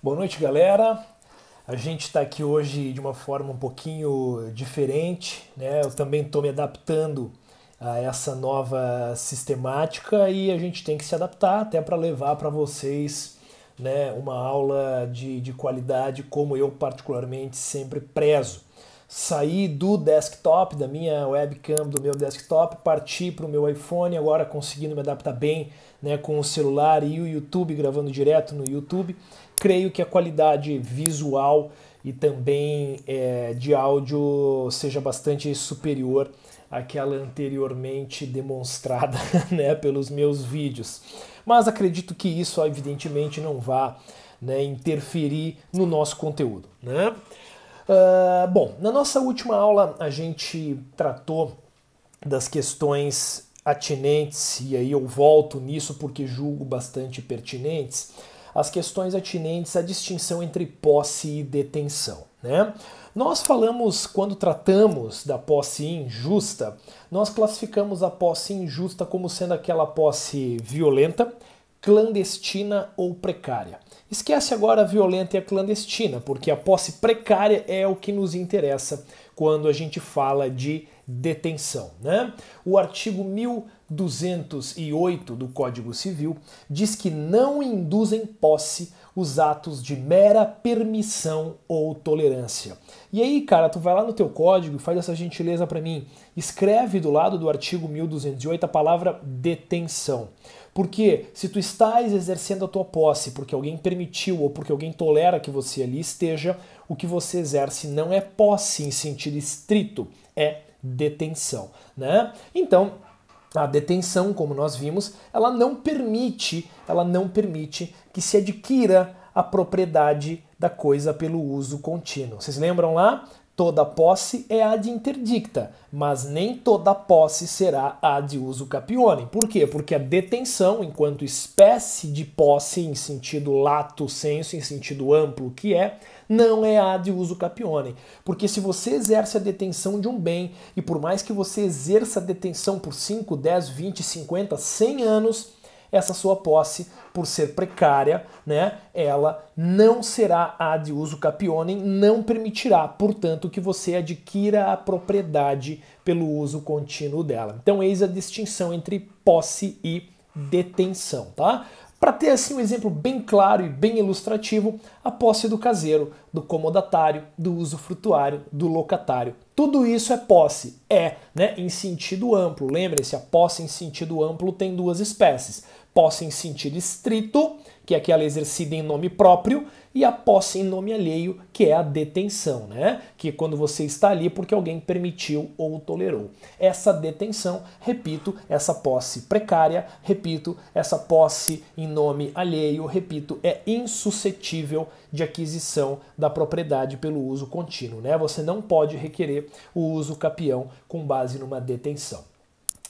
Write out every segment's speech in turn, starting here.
Boa noite, galera. A gente está aqui hoje de uma forma um pouquinho diferente, né? Eu também estou me adaptando a essa nova sistemática e a gente tem que se adaptar até para levar para vocês, né, uma aula de qualidade como eu particularmente sempre prezo. Saí do desktop, da minha webcam, do meu desktop, parti para o meu iPhone, agora conseguindo me adaptar bem, né, com o celular e o YouTube, gravando direto no YouTube. Creio que a qualidade visual e também de áudio seja bastante superior àquela anteriormente demonstrada, né, pelos meus vídeos. Mas acredito que isso, evidentemente, não vá, né, interferir no nosso conteúdo, né? Bom, na nossa última aula a gente tratou das questões atinentes, e aí eu volto nisso porque julgo bastante pertinentes, as questões atinentes à distinção entre posse e detenção, né? Nós falamos, quando tratamos da posse injusta, nós classificamos a posse injusta como sendo aquela posse violenta, clandestina ou precária. Esquece agora a violenta e a clandestina, porque a posse precária é o que nos interessa quando a gente fala de detenção, né? O artigo 1208 do Código Civil diz que não induzem posse os atos de mera permissão ou tolerância. E aí, cara, tu vai lá no teu código e faz essa gentileza para mim, escreve do lado do artigo 1208 a palavra detenção. Porque se tu estás exercendo a tua posse porque alguém permitiu ou porque alguém tolera que você ali esteja, o que você exerce não é posse em sentido estrito, é detenção, né? Então, a detenção, como nós vimos, ela não permite que se adquira a propriedade da coisa pelo uso contínuo. Vocês lembram lá? Toda posse é ad interdicta, mas nem toda posse será ad uso capione. Por quê? Porque a detenção, enquanto espécie de posse em sentido lato sensu, em sentido amplo que é, não é ad uso capione. Porque se você exerce a detenção de um bem, e por mais que você exerça a detenção por 5, 10, 20, 50, 100 anos, essa sua posse, por ser precária, né, ela não será ad uso capione, não permitirá, portanto, que você adquira a propriedade pelo uso contínuo dela. Então, eis a distinção entre posse e detenção, tá? Para ter assim um exemplo bem claro e bem ilustrativo, a posse do caseiro, do comodatário, do usufrutuário, do locatário. Tudo isso é posse, né, em sentido amplo. Lembre-se, a posse em sentido amplo tem duas espécies. Posse em sentido estrito, que é aquela exercida em nome próprio, e a posse em nome alheio, que é a detenção, né? Que é quando você está ali porque alguém permitiu ou tolerou. Essa detenção, repito, essa posse precária, repito, essa posse em nome alheio, repito, é insuscetível de aquisição da propriedade pelo uso contínuo, né? Você não pode requerer o uso capião com base numa detenção.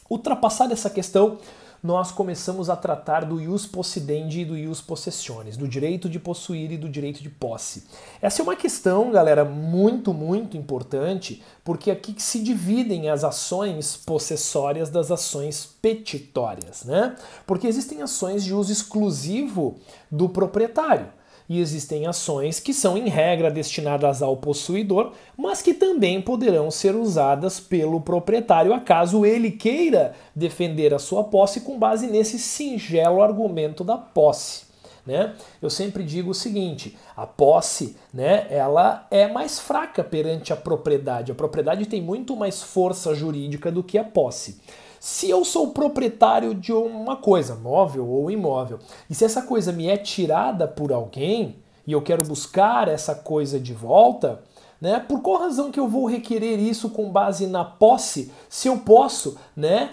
Ultrapassada essa questão, nós começamos a tratar do ius possidendi e do ius possessionis, do direito de possuir e do direito de posse. Essa é uma questão, galera, muito, muito importante, porque aqui que se dividem as ações possessórias das ações petitórias, né? Porque existem ações de uso exclusivo do proprietário. E existem ações que são, em regra, destinadas ao possuidor, mas que também poderão ser usadas pelo proprietário, acaso ele queira defender a sua posse com base nesse singelo argumento da posse, né? Eu sempre digo o seguinte, a posse, né, ela é mais fraca perante a propriedade. A propriedade tem muito mais força jurídica do que a posse. Se eu sou proprietário de uma coisa, móvel ou imóvel, e se essa coisa me é tirada por alguém e eu quero buscar essa coisa de volta, né, por qual razão que eu vou requerer isso com base na posse, se eu posso, né,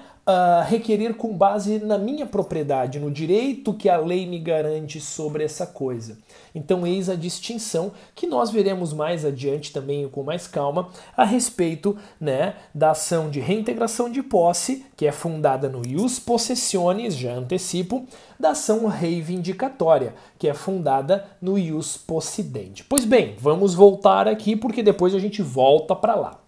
requerer com base na minha propriedade, no direito que a lei me garante sobre essa coisa? Então eis a distinção que nós veremos mais adiante também com mais calma a respeito, né, da ação de reintegração de posse, que é fundada no ius possessionis, já antecipo, da ação reivindicatória, que é fundada no ius possidendi. Pois bem, vamos voltar aqui porque depois a gente volta para lá.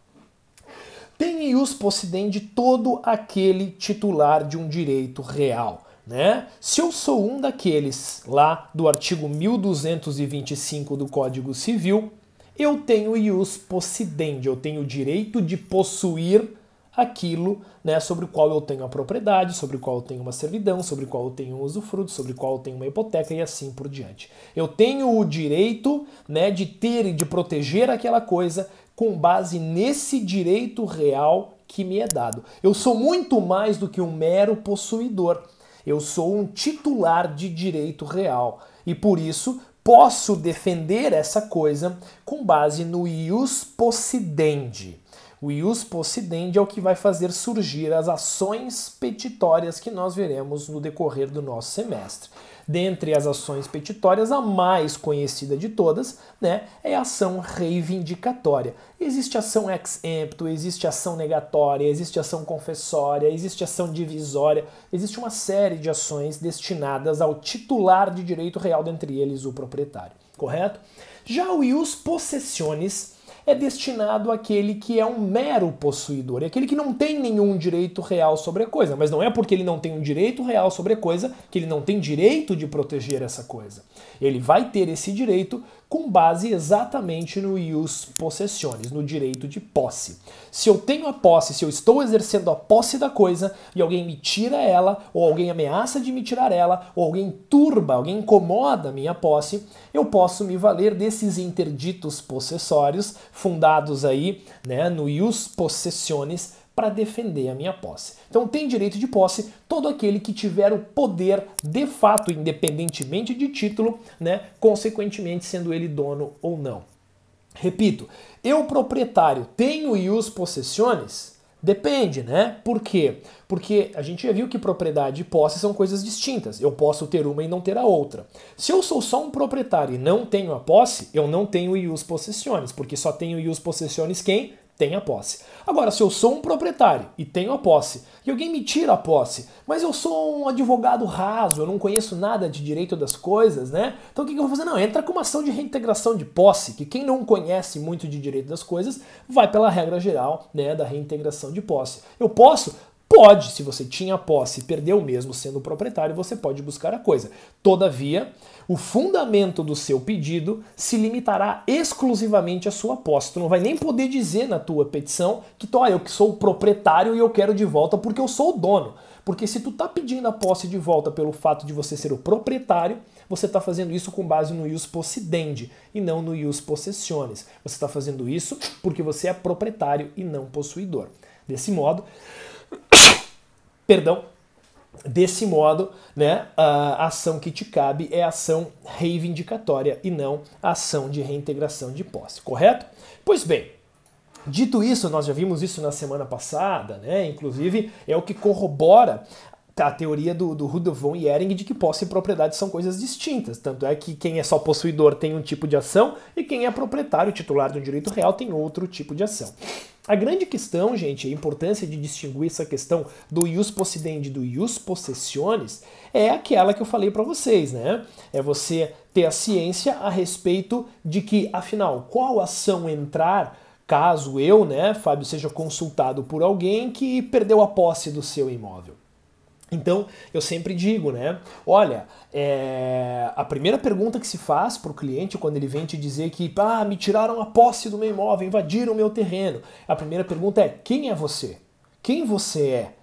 Tem ius possidendi todo aquele titular de um direito real, né? Se eu sou um daqueles lá do artigo 1225 do Código Civil, eu tenho ius possidendi, eu tenho o direito de possuir aquilo, né, sobre o qual eu tenho a propriedade, sobre o qual eu tenho uma servidão, sobre o qual eu tenho um usufruto, sobre o qual eu tenho uma hipoteca e assim por diante. Eu tenho o direito, né, de ter e de proteger aquela coisa com base nesse direito real que me é dado. Eu sou muito mais do que um mero possuidor. Eu sou um titular de direito real e por isso posso defender essa coisa com base no ius possidendi. O ius possidendi é o que vai fazer surgir as ações petitórias que nós veremos no decorrer do nosso semestre. Dentre as ações petitórias, a mais conhecida de todas, né, é a ação reivindicatória. Existe ação ex empto, existe ação negatória, existe ação confessória, existe ação divisória, existe uma série de ações destinadas ao titular de direito real, dentre eles o proprietário, correto? Já o ius possessionis é destinado àquele que é um mero possuidor, é aquele que não tem nenhum direito real sobre a coisa, mas não é porque ele não tem um direito real sobre a coisa que ele não tem direito de proteger essa coisa. Ele vai ter esse direito com base exatamente no ius possessionis, no direito de posse. Se eu tenho a posse, se eu estou exercendo a posse da coisa e alguém me tira ela, ou alguém ameaça de me tirar ela, ou alguém turba, alguém incomoda a minha posse, eu posso me valer desses interditos possessórios fundados aí, né, no ius possessionis, para defender a minha posse. Então tem direito de posse todo aquele que tiver o poder de fato, independentemente de título, né, consequentemente sendo ele dono ou não. Repito, eu proprietário tenho ius possessionis? Depende, né? Por quê? Porque a gente já viu que propriedade e posse são coisas distintas. Eu posso ter uma e não ter a outra. Se eu sou só um proprietário e não tenho a posse, eu não tenho ius possessionis, porque só tenho ius possessionis quem tem a posse. Agora, se eu sou um proprietário e tenho a posse, e alguém me tira a posse, mas eu sou um advogado raso, eu não conheço nada de direito das coisas, né? Então o que eu vou fazer? Não, entra com uma ação de reintegração de posse, que quem não conhece muito de direito das coisas vai pela regra geral, né, da reintegração de posse. Eu posso? Pode, se você tinha posse e perdeu mesmo sendo proprietário, você pode buscar a coisa. Todavia, o fundamento do seu pedido se limitará exclusivamente à sua posse. Tu não vai nem poder dizer na tua petição que eu que sou o proprietário e eu quero de volta porque eu sou o dono. Porque se tu tá pedindo a posse de volta pelo fato de você ser o proprietário, você está fazendo isso com base no ius possidendi e não no ius possessionis. Você está fazendo isso porque você é proprietário e não possuidor. Desse modo, desse modo, né, a ação que te cabe é a ação reivindicatória e não a ação de reintegração de posse, correto? Pois bem, dito isso, nós já vimos isso na semana passada, né? Inclusive é o que corrobora a teoria do Rudolf von Jhering de que posse e propriedade são coisas distintas. Tanto é que quem é só possuidor tem um tipo de ação e quem é proprietário, titular de um direito real, tem outro tipo de ação. A grande questão, gente, a importância de distinguir essa questão do ius possidendi do ius possessionis é aquela que eu falei para vocês, né? É você ter a ciência a respeito de que, afinal, qual ação entrar caso eu, né, Fábio, seja consultado por alguém que perdeu a posse do seu imóvel. Então, eu sempre digo, né, olha, a primeira pergunta que se faz para o cliente quando ele vem te dizer que me tiraram a posse do meu imóvel, invadiram o meu terreno, a primeira pergunta é, quem é você? Quem você é?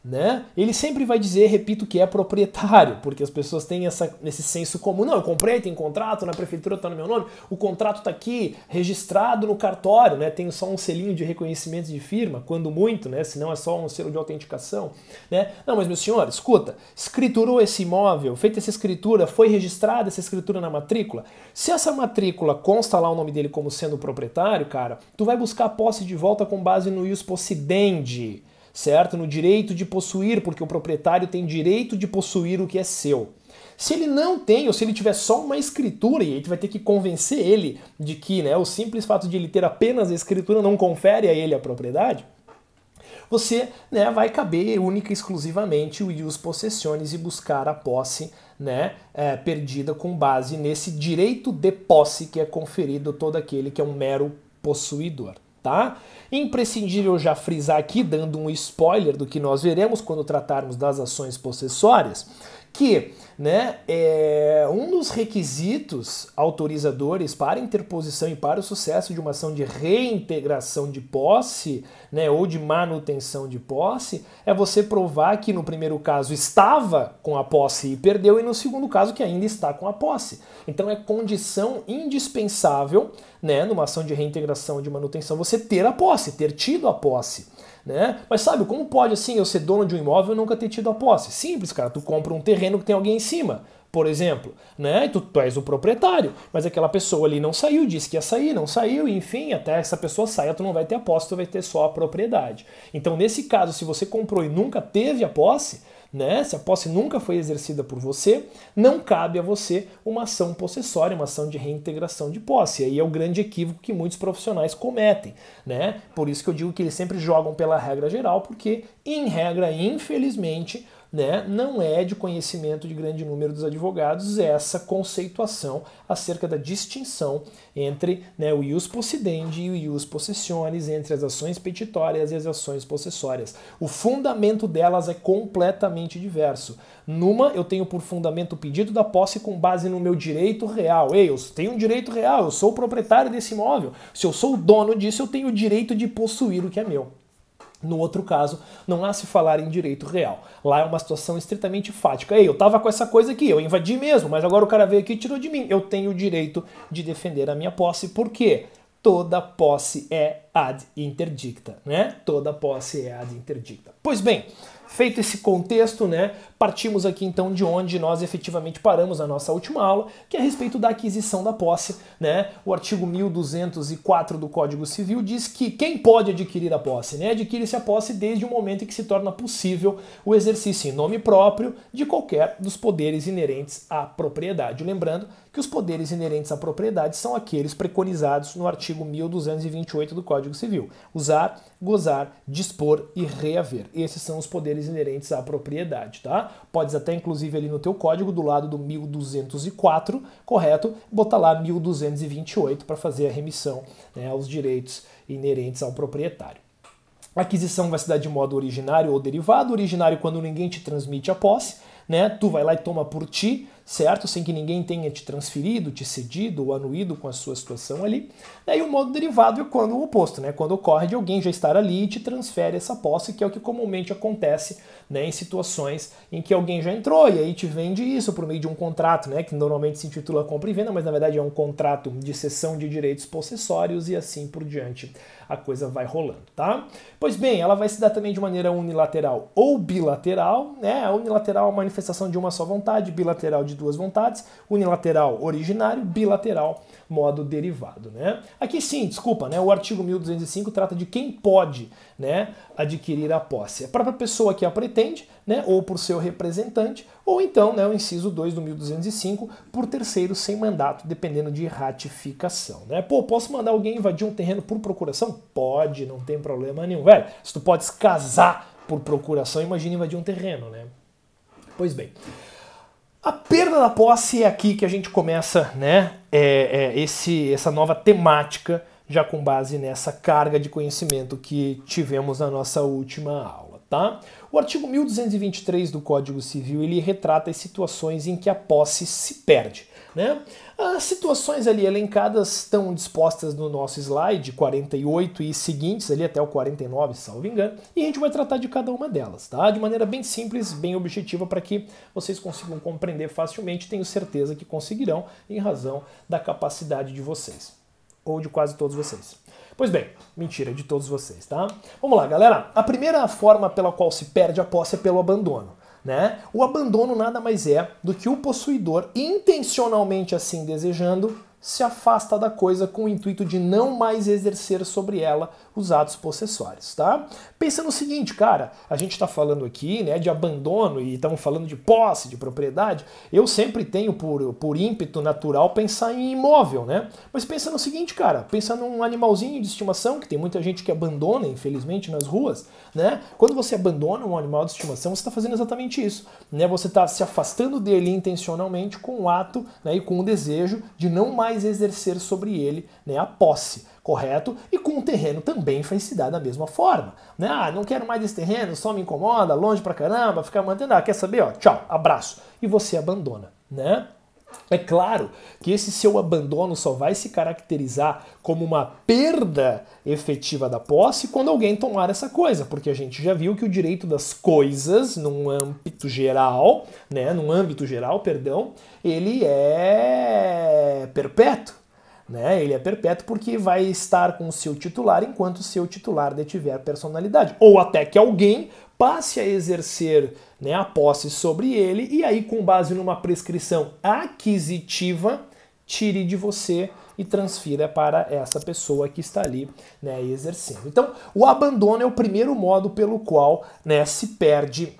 Né? Ele sempre vai dizer, repito, que é proprietário, porque as pessoas têm esse senso comum. Não, eu comprei, tem contrato, na prefeitura está no meu nome, o contrato está aqui, registrado no cartório, né? Tem só um selinho de reconhecimento de firma, quando muito, né? Senão é só um selo de autenticação. Né? Não, mas meu senhor, escuta, escriturou esse imóvel, feita essa escritura, foi registrada essa escritura na matrícula? Se essa matrícula consta lá o nome dele como sendo proprietário, cara, tu vai buscar a posse de volta com base no ius possidendi, certo? No direito de possuir, porque o proprietário tem direito de possuir o que é seu. Se ele não tem, ou se ele tiver só uma escritura, e aí tu vai ter que convencer ele de que, né, o simples fato de ele ter apenas a escritura não confere a ele a propriedade, você, né, vai caber única e exclusivamente o ius possessionis e buscar a posse, né, perdida com base nesse direito de posse que é conferido a todo aquele que é um mero possuidor. Tá? Imprescindível já frisar aqui, dando um spoiler do que nós veremos quando tratarmos das ações possessórias, que, né, um dos requisitos autorizadores para a interposição e para o sucesso de uma ação de reintegração de posse, né, ou de manutenção de posse, é você provar que no primeiro caso estava com a posse e perdeu, e no segundo caso que ainda está com a posse. Então é condição indispensável, né, numa ação de reintegração ou de manutenção, você ter a posse, ter tido a posse. Né? Mas sabe, como pode assim eu ser dono de um imóvel e nunca ter tido a posse? Simples, cara, tu compra um terreno que tem alguém em cima, por exemplo, né? E tu és o proprietário, mas aquela pessoa ali não saiu, disse que ia sair, não saiu, e enfim, até essa pessoa sair, tu não vai ter a posse, tu vai ter só a propriedade. Então, nesse caso, se você comprou e nunca teve a posse, né? Se a posse nunca foi exercida por você, não cabe a você uma ação possessória, uma ação de reintegração de posse. E aí é o grande equívoco que muitos profissionais cometem, né? Por isso que eu digo que eles sempre jogam pela regra geral, porque, em regra, infelizmente, né, não é de conhecimento de grande número dos advogados essa conceituação acerca da distinção entre, né, o ius possidendi e o ius possessionis, entre as ações petitórias e as ações possessórias. O fundamento delas é completamente diverso. Numa, eu tenho por fundamento o pedido da posse com base no meu direito real. Ei, eu tenho um direito real, eu sou o proprietário desse imóvel. Se eu sou o dono disso, eu tenho o direito de possuir o que é meu. No outro caso, não há se falar em direito real. Lá é uma situação estritamente fática. Ei, eu tava com essa coisa aqui, eu invadi mesmo, mas agora o cara veio aqui e tirou de mim. Eu tenho o direito de defender a minha posse. Por quê? Toda posse é ad interdicta, né? Toda posse é ad interdicta. Pois bem, feito esse contexto, né, partimos aqui então de onde nós efetivamente paramos na nossa última aula, que é a respeito da aquisição da posse, né? O artigo 1204 do Código Civil diz que quem pode adquirir a posse, né? Adquire-se a posse desde o momento em que se torna possível o exercício em nome próprio de qualquer dos poderes inerentes à propriedade. Lembrando que os poderes inerentes à propriedade são aqueles preconizados no artigo 1228 do Código Civil: usar, gozar, dispor e reaver. Esses são os poderes inerentes à propriedade, tá? Podes até, inclusive, ali no teu código, do lado do 1204, correto, botar lá 1228 para fazer a remissão, né, aos direitos inerentes ao proprietário. A aquisição vai se dar de modo originário ou derivado. Originário quando ninguém te transmite a posse, né? Tu vai lá e toma por ti, certo? Sem que ninguém tenha te transferido, te cedido ou anuído com a sua situação ali. E o modo derivado é quando o oposto, né? Quando ocorre de alguém já estar ali e te transfere essa posse, que é o que comumente acontece, né, em situações em que alguém já entrou e aí te vende isso por meio de um contrato, né, que normalmente se intitula compra e venda, mas na verdade é um contrato de cessão de direitos possessórios e assim por diante a coisa vai rolando, tá? Pois bem, ela vai se dar também de maneira unilateral ou bilateral, né? A unilateral é a manifestação de uma só vontade, bilateral de duas vontades, unilateral originário, bilateral modo derivado, né? Aqui sim, desculpa, né? O artigo 1205 trata de quem pode, né, adquirir a posse. A própria pessoa que a pretende, né, ou por seu representante, ou então, né, o inciso 2 do 1205, por terceiro sem mandato, dependendo de ratificação, né? Pô, posso mandar alguém invadir um terreno por procuração? Pode, não tem problema nenhum, velho. Se tu podes casar por procuração, imagina invadir um terreno, né? Pois bem, a perda da posse é aqui que a gente começa, né, essa nova temática, já com base nessa carga de conhecimento que tivemos na nossa última aula, tá? O artigo 1223 do Código Civil, ele retrata as situações em que a posse se perde, né? As situações ali elencadas estão dispostas no nosso slide 48 e seguintes, ali até o 49, salvo engano, e a gente vai tratar de cada uma delas, tá? De maneira bem simples, bem objetiva, para que vocês consigam compreender facilmente. Tenho certeza que conseguirão, em razão da capacidade de vocês, ou de quase todos vocês. Pois bem, mentira, de todos vocês, tá? Vamos lá, galera. A primeira forma pela qual se perde a posse é pelo abandono, né? O abandono nada mais é do que o possuidor, intencionalmente assim desejando, se afasta da coisa com o intuito de não mais exercer sobre ela os atos possessórios, tá? Pensa no seguinte, cara, a gente tá falando aqui, né, de abandono e estamos falando de posse, de propriedade. Eu sempre tenho por ímpeto natural pensar em imóvel, né? Mas pensa no seguinte, cara, pensa num animalzinho de estimação, que tem muita gente que abandona, infelizmente, nas ruas, né? Quando você abandona um animal de estimação, você está fazendo exatamente isso, né? Você está se afastando dele intencionalmente com o ato, né, e com o desejo de não mais mais exercer sobre ele, né, a posse, correto? E com o terreno também vai se dar da mesma forma, né? Ah, não quero mais esse terreno, só me incomoda, longe pra caramba, ficar mantendo, quer saber, ó, tchau, abraço, e você abandona, né? É claro que esse seu abandono só vai se caracterizar como uma perda efetiva da posse quando alguém tomar essa coisa, porque a gente já viu que o direito das coisas, num âmbito geral, né, ele é perpétuo. Né? Ele é perpétuo porque vai estar com o seu titular enquanto o seu titular detiver personalidade. Ou até que alguém passe a exercer, né, a posse sobre ele e aí, com base numa prescrição aquisitiva, tire de você e transfira para essa pessoa que está ali, né, exercendo. Então, o abandono é o primeiro modo pelo qual, né, se perde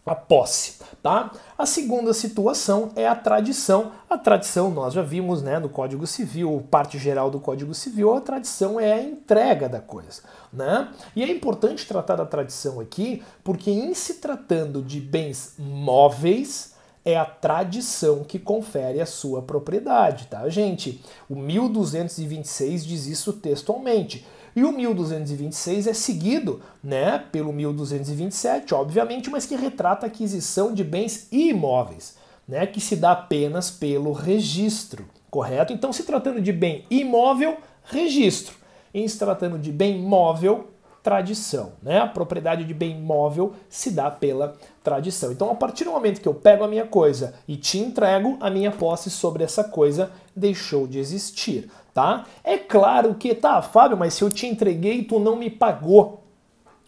a posse, tá? A segunda situação é a tradição. A tradição, nós já vimos, né, no Código Civil, parte geral do Código Civil, a tradição é a entrega da coisa, né? E é importante tratar da tradição aqui, porque em se tratando de bens móveis, é a tradição que confere a sua propriedade, tá, gente? O 1226 diz isso textualmente. E o 1226 é seguido, né, pelo 1227, obviamente, mas que retrata a aquisição de bens imóveis, né, que se dá apenas pelo registro, correto? Então, se tratando de bem imóvel, registro. Em se tratando de bem móvel, tradição, né? A propriedade de bem móvel se dá pela tradição. Então, a partir do momento que eu pego a minha coisa e te entrego, a minha posse sobre essa coisa deixou de existir, tá? É claro que, tá, Fábio, mas se eu te entreguei, tu não me pagou.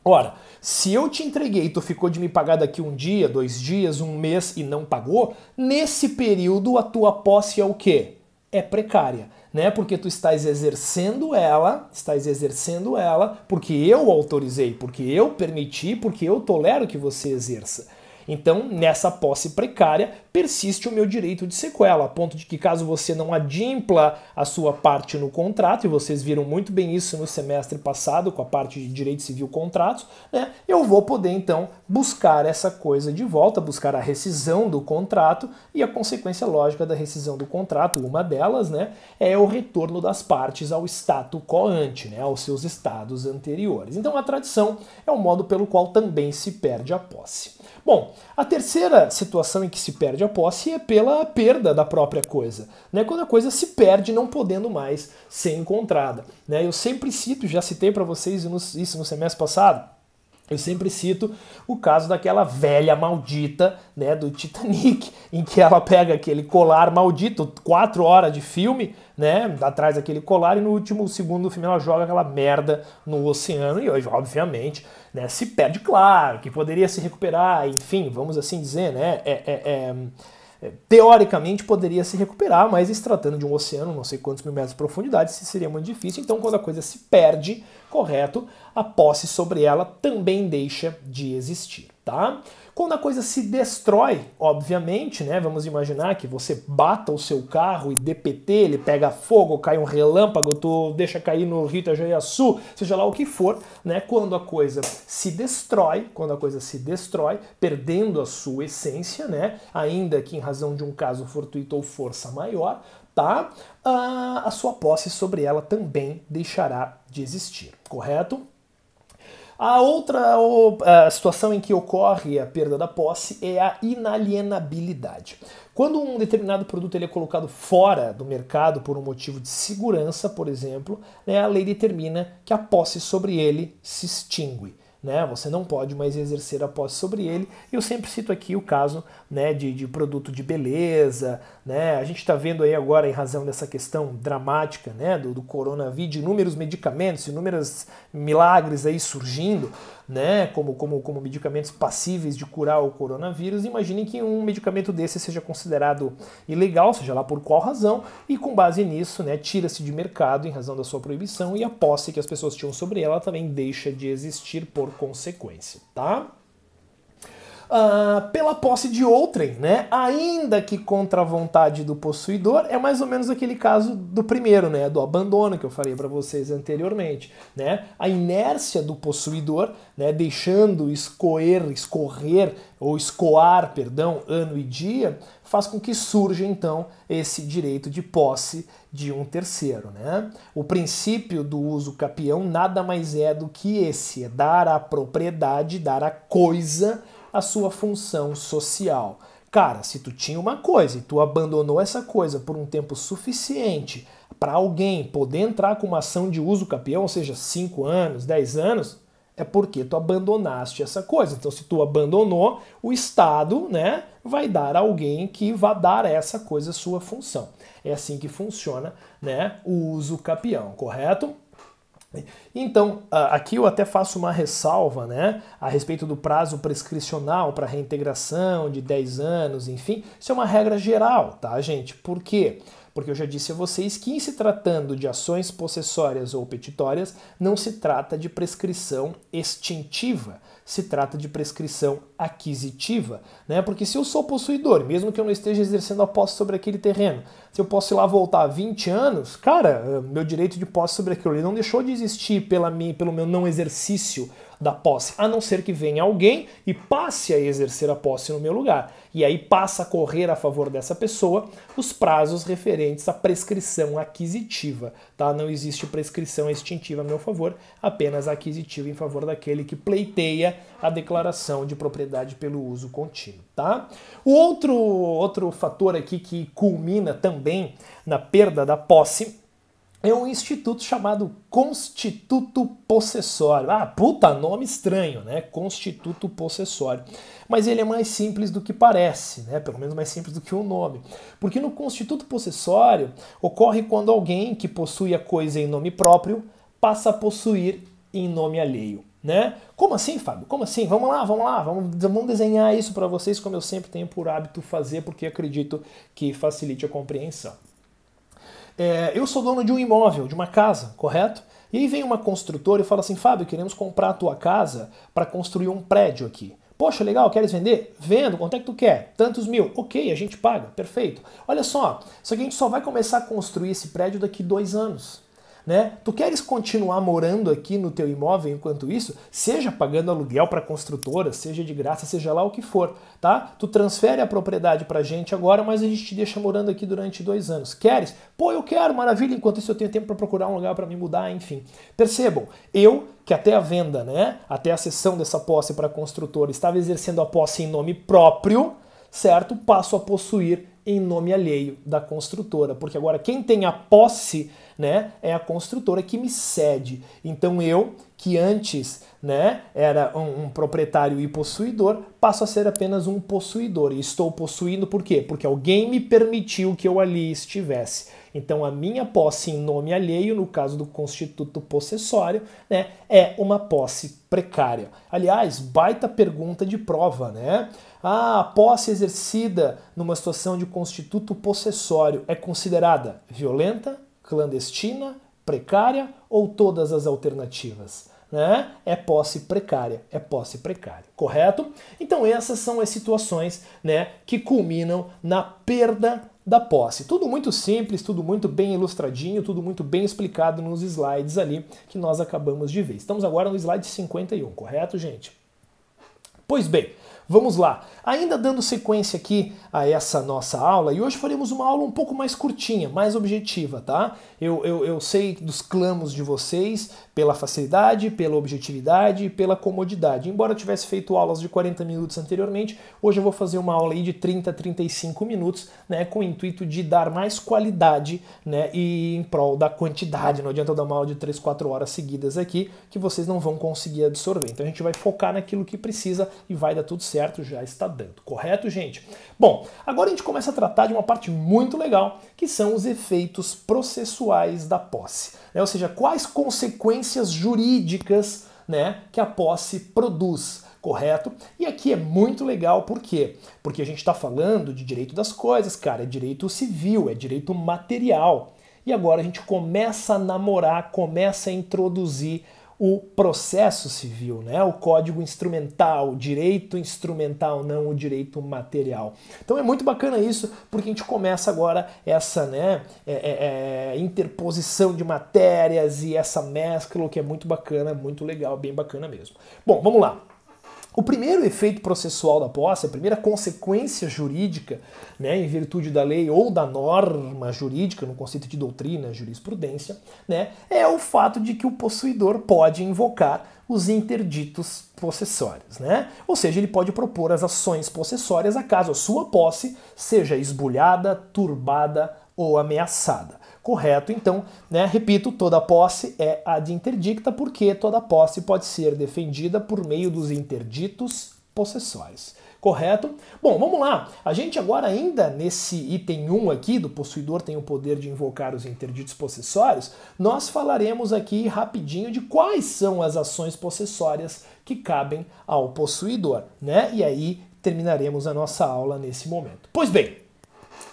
Ora, se eu te entreguei e tu ficou de me pagar daqui um dia, 2 dias, 1 mês e não pagou, nesse período a tua posse é o quê? É precária, né? Porque tu estás exercendo ela, porque eu autorizei, porque eu permiti, porque eu tolero que você exerça. Então, nessa posse precária, persiste o meu direito de sequela, a ponto de que caso você não adimpla a sua parte no contrato, e vocês viram muito bem isso no semestre passado com a parte de direito civil contratos, né, eu vou poder então buscar essa coisa de volta, buscar a rescisão do contrato, e a consequência lógica da rescisão do contrato, uma delas, né, é o retorno das partes ao status quo ante, né, aos seus estados anteriores. Então a tradição é o modo pelo qual também se perde a posse. Bom, a terceira situação em que se perde a posse é pela perda da própria coisa, né? Quando a coisa se perde não podendo mais ser encontrada, né? Eu sempre cito, já citei para vocês isso no semestre passado, eu sempre cito o caso daquela velha maldita, né, do Titanic, em que ela pega aquele colar maldito, 4 horas de filme, né, atrás daquele colar, e no último segundo do filme ela joga aquela merda no oceano, e hoje, obviamente, né, se perde, claro, que poderia se recuperar, enfim, vamos assim dizer, né, teoricamente poderia se recuperar, mas se tratando de um oceano, não sei quantos mil metros de profundidade, isso seria muito difícil. Então, quando a coisa se perde, correto, a posse sobre ela também deixa de existir, tá? Quando a coisa se destrói, obviamente, né, vamos imaginar que você bata o seu carro e DPT, ele pega fogo, cai um relâmpago, tu deixa cair no Rio Itajaí-Açu, seja lá o que for, né, quando a coisa se destrói, perdendo a sua essência, né, ainda que em razão de um caso fortuito ou força maior, tá, a sua posse sobre ela também deixará de existir, correto? A outra situação em que ocorre a perda da posse é a inalienabilidade. Quando um determinado produto ele é colocado fora do mercado por um motivo de segurança, por exemplo, né, a lei determina que a posse sobre ele se extingue. Né? Você não pode mais exercer a posse sobre ele. Eu sempre cito aqui o caso, né, de produto de beleza, né? A gente está vendo aí agora, em razão dessa questão dramática, né, do coronavírus, inúmeros medicamentos, inúmeros milagres aí surgindo, né, como medicamentos passíveis de curar o coronavírus. Imaginem que um medicamento desse seja considerado ilegal, seja lá por qual razão, e com base nisso, né, tira-se de mercado em razão da sua proibição, e a posse que as pessoas tinham sobre ela também deixa de existir por consequência, tá? pela posse de outrem, né? Ainda que contra a vontade do possuidor, é mais ou menos aquele caso do primeiro, né? Do abandono que eu falei para vocês anteriormente, né? A inércia do possuidor, né? Deixando escorrer ou escoar, perdão, ano e dia, faz com que surja então esse direito de posse de um terceiro, né? O princípio do uso capião nada mais é do que esse, é dar à propriedade, dar à coisa a sua função social. Cara, se tu tinha uma coisa e tu abandonou essa coisa por um tempo suficiente para alguém poder entrar com uma ação de uso capião, ou seja, 5 anos, 10 anos, é porque tu abandonaste essa coisa. Então, se tu abandonou, o Estado, né, vai dar a alguém que vai dar a essa coisa a sua função. É assim que funciona, né, o uso capião, correto? Então, aqui eu até faço uma ressalva, né, a respeito do prazo prescricional para reintegração de 10 anos, enfim, isso é uma regra geral, tá, gente? Por quê? Porque eu já disse a vocês que, em se tratando de ações possessórias ou petitórias, não se trata de prescrição extintiva, se trata de prescrição aquisitiva, né? Porque se eu sou possuidor, mesmo que eu não esteja exercendo a posse sobre aquele terreno, se eu posso ir lá voltar 20 anos, cara, meu direito de posse sobre aquilo ali não deixou de existir pelo meu não exercício da posse, a não ser que venha alguém e passe a exercer a posse no meu lugar. E aí passa a correr a favor dessa pessoa os prazos referentes à prescrição aquisitiva, tá? Não existe prescrição extintiva a meu favor, apenas aquisitiva em favor daquele que pleiteia a declaração de propriedade pelo uso contínuo, tá? O outro fator aqui que culmina também na perda da posse é um instituto chamado constituto possessório. Ah, puta, nome estranho, né? Constituto possessório. Mas ele é mais simples do que parece, né? Pelo menos mais simples do que o nome. Porque no constituto possessório ocorre quando alguém que possui a coisa em nome próprio passa a possuir em nome alheio, né? Como assim, Fábio? Como assim? Vamos lá, vamos desenhar isso para vocês, como eu sempre tenho por hábito fazer, porque acredito que facilite a compreensão. Eu sou dono de um imóvel, de uma casa, correto? E aí vem uma construtora e fala assim, Fábio, queremos comprar a tua casa para construir um prédio aqui. Poxa, legal, queres vender? Vendo, quanto é que tu quer? Tantos mil. Ok, a gente paga, perfeito. Olha só que a gente só vai começar a construir esse prédio daqui 2 anos. Né? Tu queres continuar morando aqui no teu imóvel enquanto isso, seja pagando aluguel para a construtora, seja de graça, seja lá o que for, tá? Tu transfere a propriedade pra gente agora, mas a gente te deixa morando aqui durante 2 anos. Queres? Pô, eu quero, maravilha, enquanto isso eu tenho tempo para procurar um lugar para me mudar, enfim. Percebam, eu, que até a venda, né, até a cessão dessa posse para a construtora, estava exercendo a posse em nome próprio, certo? Passo a possuir em nome alheio da construtora, porque agora quem tem a posse, né, é a construtora que me cede. Então eu, que antes, né, era um proprietário e possuidor, passo a ser apenas um possuidor. E estou possuindo por quê? Porque alguém me permitiu que eu ali estivesse. Então a minha posse em nome alheio, no caso do constituto possessório, né, é uma posse precária. Aliás, baita pergunta de prova, né? A posse exercida numa situação de constituto possessório é considerada violenta, clandestina, precária ou todas as alternativas? Né? É posse precária, correto? Então essas são as situações, né, que culminam na perda da posse. Tudo muito simples, tudo muito bem ilustradinho, tudo muito bem explicado nos slides ali que nós acabamos de ver. Estamos agora no slide 51, correto, gente? Pois bem, vamos lá. Ainda dando sequência aqui a essa nossa aula, e hoje faremos uma aula um pouco mais curtinha, mais objetiva, tá? Eu sei dos clamos de vocês pela facilidade, pela objetividade e pela comodidade. Embora eu tivesse feito aulas de 40 minutos anteriormente, hoje eu vou fazer uma aula aí de 30 a 35 minutos, né, com o intuito de dar mais qualidade, né, e em prol da quantidade. Não adianta eu dar uma aula de 3, 4 horas seguidas aqui, que vocês não vão conseguir absorver. Então a gente vai focar naquilo que precisa e vai dar tudo certo, já está dando. Correto, gente? Bom, agora a gente começa a tratar de uma parte muito legal, que são os efeitos processuais da posse. Ou seja, quais consequências jurídicas, né, que a posse produz, correto? E aqui é muito legal, por quê? Porque a gente está falando de direito das coisas, cara, é direito civil, é direito material. E agora a gente começa a namorar, começa a introduzir o processo civil, né? O código instrumental, o direito instrumental, não o direito material. Então é muito bacana isso, porque a gente começa agora essa, né, interposição de matérias e essa mescla que é muito bacana, muito legal, bem bacana mesmo. Bom, vamos lá. O primeiro efeito processual da posse, a primeira consequência jurídica, né, em virtude da lei ou da norma jurídica, no conceito de doutrina, jurisprudência, né, é o fato de que o possuidor pode invocar os interditos possessórios, né? Ou seja, ele pode propor as ações possessórias acaso a sua posse seja esbulhada, turbada ou ameaçada. Correto? Então, né, repito, toda posse é ad interdicta porque toda posse pode ser defendida por meio dos interditos possessórios. Correto? Bom, vamos lá. A gente agora ainda nesse item 1 aqui, do possuidor tem o poder de invocar os interditos possessórios, nós falaremos aqui rapidinho de quais são as ações possessórias que cabem ao possuidor, né? E aí terminaremos a nossa aula nesse momento. Pois bem,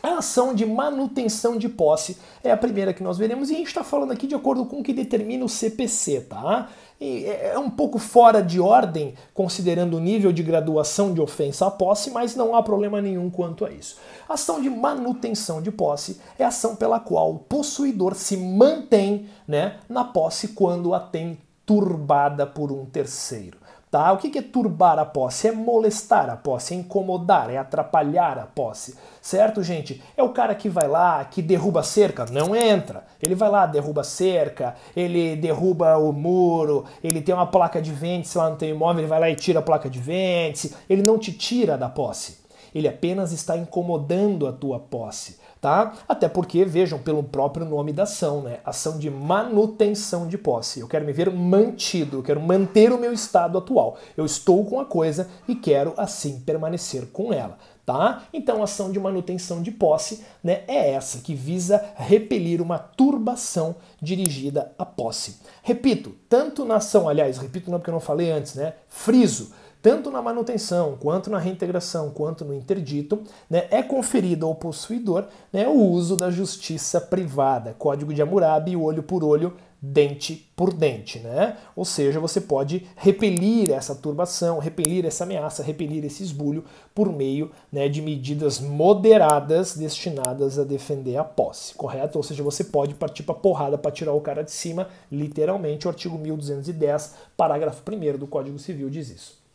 a ação de manutenção de posse é a primeira que nós veremos e a gente está falando aqui de acordo com o que determina o CPC, tá? E é um pouco fora de ordem, considerando o nível de graduação de ofensa à posse, mas não há problema nenhum quanto a isso. A ação de manutenção de posse é a ação pela qual o possuidor se mantém, né, na posse quando a tem turbada por um terceiro. Tá? O que é turbar a posse? É molestar a posse, é incomodar, é atrapalhar a posse. Certo, gente? É o cara que vai lá, que derruba a cerca, não entra. Ele vai lá, derruba a cerca, ele derruba o muro, ele tem uma placa de vértice lá no teu imóvel, ele vai lá e tira a placa de vértice. Ele não te tira da posse. Ele apenas está incomodando a tua posse. Tá? Até porque, vejam, pelo próprio nome da ação, né? Ação de manutenção de posse. Eu quero me ver mantido, eu quero manter o meu estado atual. Eu estou com a coisa e quero assim permanecer com ela. Tá? Então, a ação de manutenção de posse, né, é essa, que visa repelir uma turbação dirigida à posse. Repito, tanto na ação, aliás, repito não porque eu não falei antes, né? Friso. Tanto na manutenção, quanto na reintegração, quanto no interdito, né, é conferido ao possuidor, né, o uso da justiça privada, Código de Hammurabi, olho por olho, dente por dente, né? Ou seja, você pode repelir essa turbação, repelir essa ameaça, repelir esse esbulho por meio, né, de medidas moderadas destinadas a defender a posse, correto? Ou seja, você pode partir para porrada para tirar o cara de cima, literalmente, o artigo 1210, parágrafo 1º do Código Civil diz isso.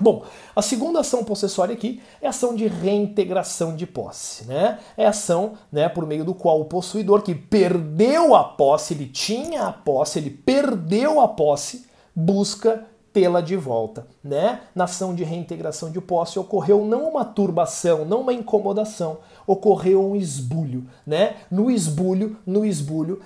Bom, a segunda ação possessória aqui é a ação de reintegração de posse, né? É a ação, né, por meio do qual o possuidor que perdeu a posse, ele tinha a posse, ele perdeu a posse, busca tê-la de volta, né? Na ação de reintegração de posse ocorreu não uma turbação, não uma incomodação, ocorreu um esbulho, né? No esbulho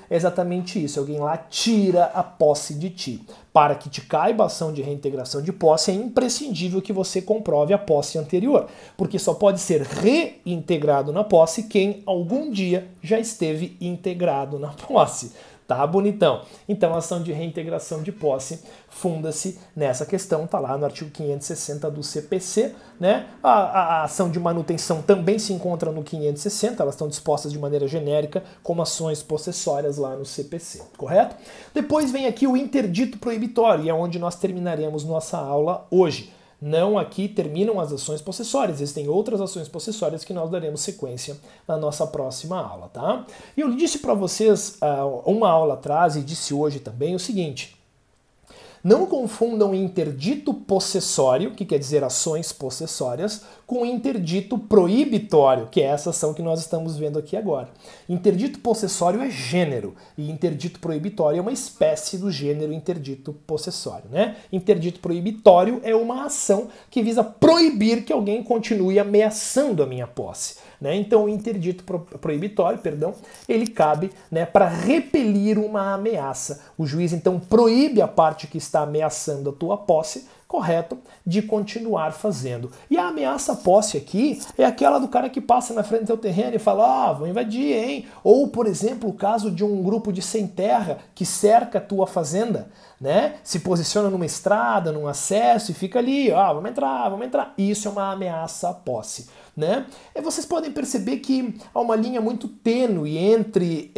é exatamente isso, alguém lá tira a posse de ti. Para que te caiba a ação de reintegração de posse, é imprescindível que você comprove a posse anterior, porque só pode ser reintegrado na posse quem algum dia já esteve integrado na posse. Tá bonitão? Então a ação de reintegração de posse funda-se nessa questão, tá lá no artigo 560 do CPC, né? A ação de manutenção também se encontra no 560, elas estão dispostas de maneira genérica como ações possessórias lá no CPC, correto? Depois vem aqui o interdito proibitório, e é onde nós terminaremos nossa aula hoje. Não aqui terminam as ações possessórias, existem outras ações possessórias que nós daremos sequência na nossa próxima aula, tá? E eu disse para vocês uma aula atrás e disse hoje também o seguinte: não confundam interdito possessório, que quer dizer ações possessórias, com interdito proibitório, que é essa ação que nós estamos vendo aqui agora. Interdito possessório é gênero e interdito proibitório é uma espécie do gênero interdito possessório, né? Interdito proibitório é uma ação que visa proibir que alguém continue ameaçando a minha posse. Né? Então o interdito proibitório, ele cabe, né, para repelir uma ameaça. O juiz então proíbe a parte que está ameaçando a tua posse, correto, de continuar fazendo. E a ameaça à posse aqui é aquela do cara que passa na frente do teu terreno e fala, vou invadir, hein? Ou, por exemplo, o caso de um grupo de sem terra que cerca a tua fazenda, né? Se posiciona numa estrada, num acesso e fica ali, vamos entrar. Isso é uma ameaça à posse. né? Vocês podem perceber que há uma linha muito tênue entre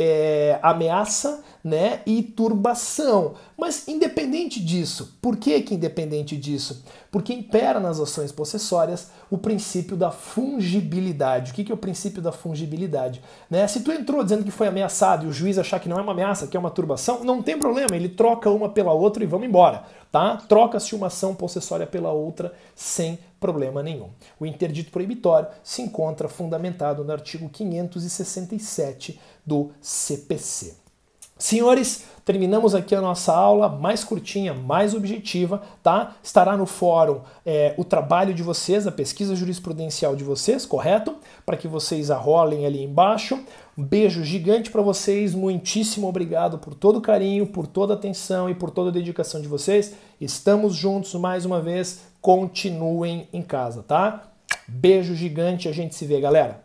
ameaça, né, e turbação. Mas independente disso, por que independente disso? Porque impera nas ações possessórias o princípio da fungibilidade. O que é o princípio da fungibilidade? Né? Se tu entrou dizendo que foi ameaçado e o juiz achar que não é uma ameaça, que é uma turbação, não tem problema, ele troca uma pela outra e vamos embora. Tá? Troca-se uma ação possessória pela outra sem problema nenhum. O interdito proibitório se encontra fundamentado no artigo 567 do CPC. Senhores, terminamos aqui a nossa aula mais curtinha, mais objetiva, tá? Estará no fórum o trabalho de vocês, a pesquisa jurisprudencial de vocês, correto? Para que vocês arrolem ali embaixo. Um beijo gigante para vocês, muitíssimo obrigado por todo o carinho, por toda a atenção e por toda a dedicação de vocês. Estamos juntos mais uma vez, continuem em casa, tá? Beijo gigante, a gente se vê, galera.